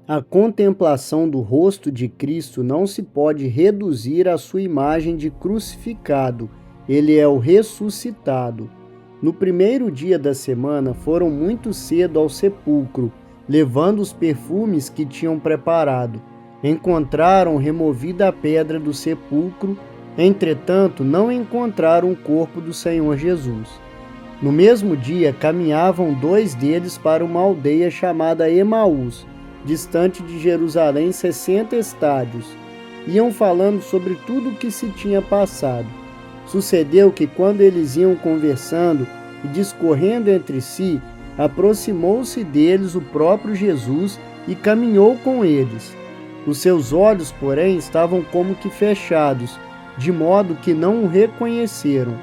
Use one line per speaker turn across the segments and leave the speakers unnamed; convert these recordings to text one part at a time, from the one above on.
A contemplação do rosto de Cristo não se pode reduzir à sua imagem de crucificado. Ele é o ressuscitado. No primeiro dia da semana, foram muito cedo ao sepulcro, levando os perfumes que tinham preparado. Encontraram removida a pedra do sepulcro, entretanto, não encontraram o corpo do Senhor Jesus. No mesmo dia, caminhavam 2 deles para uma aldeia chamada Emaús, distante de Jerusalém 60 estádios. Iam falando sobre tudo o que se tinha passado. Sucedeu que, quando eles iam conversando e discorrendo entre si, aproximou-se deles o próprio Jesus e caminhou com eles. Os seus olhos, porém, estavam como que fechados, de modo que não o reconheceram.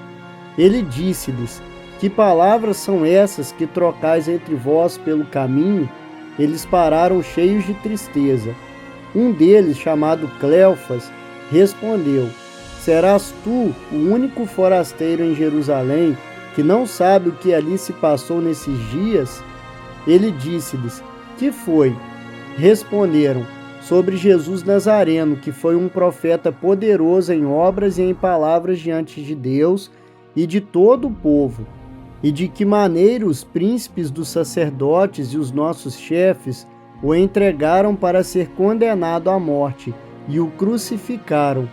Ele disse-lhes: Que palavras são essas que trocais entre vós pelo caminho? Eles pararam cheios de tristeza. Um deles, chamado Cleofas, respondeu: Serás tu o único forasteiro em Jerusalém que não sabe o que ali se passou nesses dias? Ele disse-lhes: Que foi? Responderam: Sobre Jesus Nazareno, que foi um profeta poderoso em obras e em palavras diante de Deus e de todo o povo, e de que maneira os príncipes dos sacerdotes e os nossos chefes o entregaram para ser condenado à morte e o crucificaram.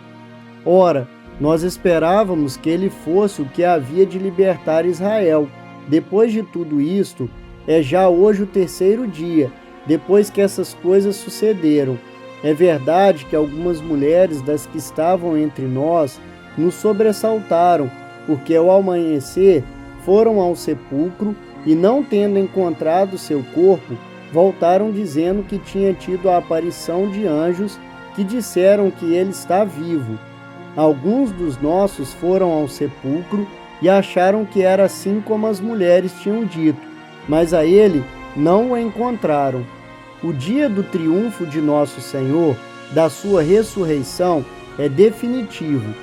Ora, nós esperávamos que ele fosse o que havia de libertar Israel. Depois de tudo isto, é já hoje o 3º dia, depois que essas coisas sucederam. É verdade que algumas mulheres das que estavam entre nós nos sobressaltaram, porque ao amanhecer foram ao sepulcro e, não tendo encontrado seu corpo, voltaram dizendo que tinha tido a aparição de anjos que disseram que ele está vivo. Alguns dos nossos foram ao sepulcro e acharam que era assim como as mulheres tinham dito, mas a ele não o encontraram. O dia do triunfo de nosso Senhor, da sua ressurreição, é definitivo.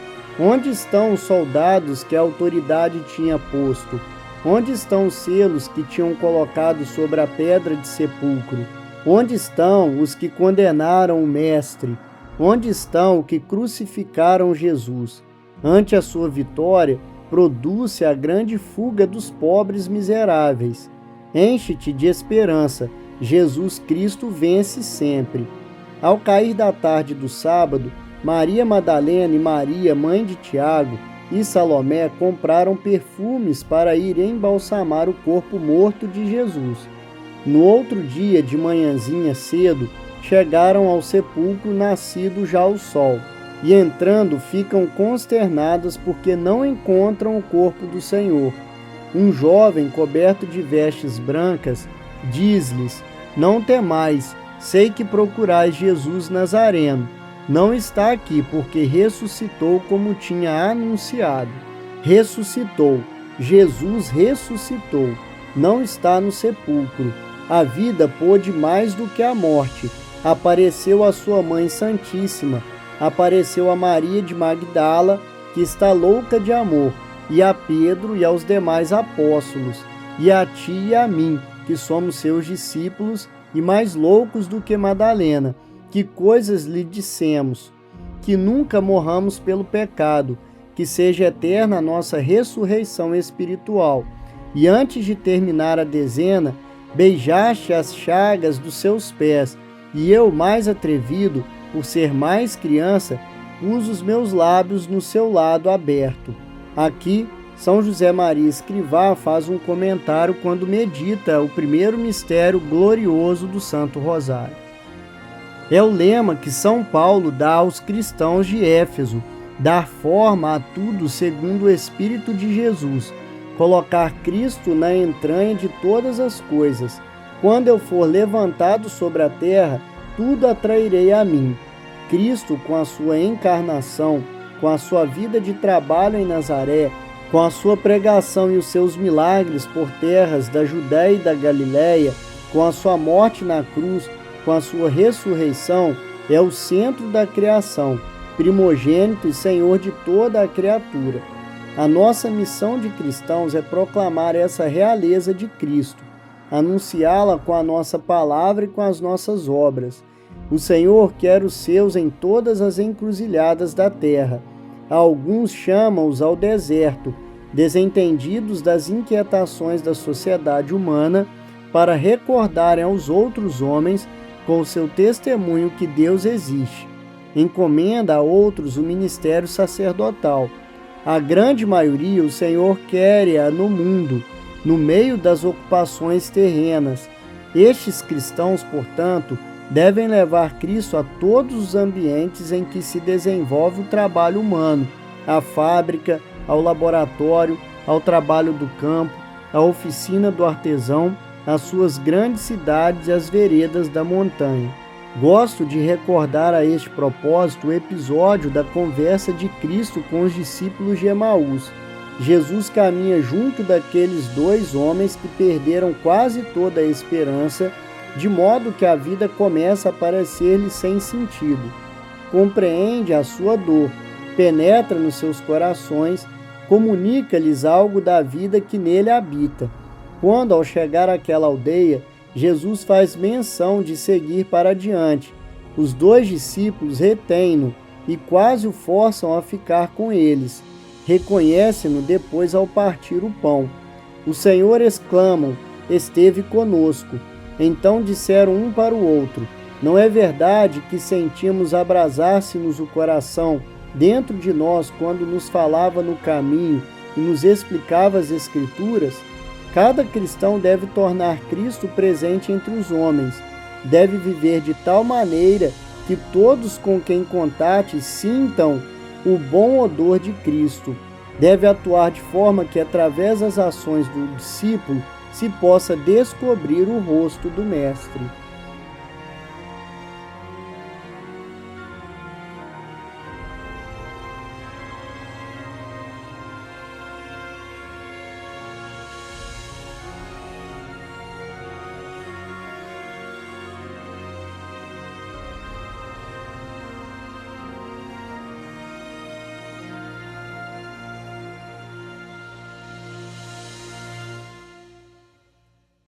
Onde estão os soldados que a autoridade tinha posto? Onde estão os selos que tinham colocado sobre a pedra de sepulcro? Onde estão os que condenaram o Mestre? Onde estão os que crucificaram Jesus? Ante a sua vitória, produz-se a grande fuga dos pobres miseráveis. Enche-te de esperança, Jesus Cristo vence sempre. Ao cair da tarde do sábado, Maria Madalena e Maria, mãe de Tiago, e Salomé compraram perfumes para ir embalsamar o corpo morto de Jesus. No outro dia, de manhãzinha cedo, chegaram ao sepulcro nascido já o sol, e entrando ficam consternadas porque não encontram o corpo do Senhor. Um jovem coberto de vestes brancas diz-lhes: Não temais, sei que procurais Jesus Nazareno. Não está aqui, porque ressuscitou como tinha anunciado. Ressuscitou. Jesus ressuscitou. Não está no sepulcro. A vida pôde mais do que a morte. Apareceu a sua Mãe Santíssima. Apareceu a Maria de Magdala, que está louca de amor, e a Pedro e aos demais apóstolos, e a ti e a mim, que somos seus discípulos, e mais loucos do que Madalena. Que coisas lhe dissemos? Que nunca morramos pelo pecado, que seja eterna a nossa ressurreição espiritual. E antes de terminar a dezena, beijaste as chagas dos seus pés, e eu, mais atrevido, por ser mais criança, pus os meus lábios no seu lado aberto. Aqui, São José Maria Escrivá faz um comentário quando medita o primeiro mistério glorioso do Santo Rosário. É o lema que São Paulo dá aos cristãos de Éfeso: dar forma a tudo segundo o Espírito de Jesus, colocar Cristo na entranha de todas as coisas. Quando eu for levantado sobre a terra, tudo atrairei a mim. Cristo, com a sua encarnação, com a sua vida de trabalho em Nazaré, com a sua pregação e os seus milagres por terras da Judéia e da Galiléia, com a sua morte na cruz, com a sua ressurreição, é o centro da criação, primogênito e Senhor de toda a criatura. A nossa missão de cristãos é proclamar essa realeza de Cristo. anunciá-la com a nossa palavra e com as nossas obras. O Senhor quer os seus em todas as encruzilhadas da terra. Alguns chamam-os ao deserto, desentendidos das inquietações da sociedade humana, para recordarem aos outros homens, com o seu testemunho, que Deus existe. Encomenda a outros o ministério sacerdotal. A grande maioria o Senhor quer no mundo, no meio das ocupações terrenas. Estes cristãos, portanto, devem levar Cristo a todos os ambientes em que se desenvolve o trabalho humano, à fábrica, ao laboratório, ao trabalho do campo, à oficina do artesão, às suas grandes cidades e às veredas da montanha. Gosto de recordar a este propósito o episódio da conversa de Cristo com os discípulos de Emaús. Jesus caminha junto daqueles dois homens que perderam quase toda a esperança, de modo que a vida começa a parecer-lhes sem sentido. Compreende a sua dor, penetra nos seus corações, comunica-lhes algo da vida que nele habita. Quando, ao chegar àquela aldeia, Jesus faz menção de seguir para adiante. Os dois discípulos retêm-no e quase o forçam a ficar com eles. Reconhecem-no depois ao partir o pão. O Senhor, exclamam, esteve conosco. Então disseram um para o outro: não é verdade que sentimos abrasar-se-nos o coração dentro de nós quando nos falava no caminho e nos explicava as Escrituras? Cada cristão deve tornar Cristo presente entre os homens. Deve viver de tal maneira que todos com quem contate sintam o bom odor de Cristo. Deve atuar de forma que, através das ações do discípulo, se possa descobrir o rosto do Mestre.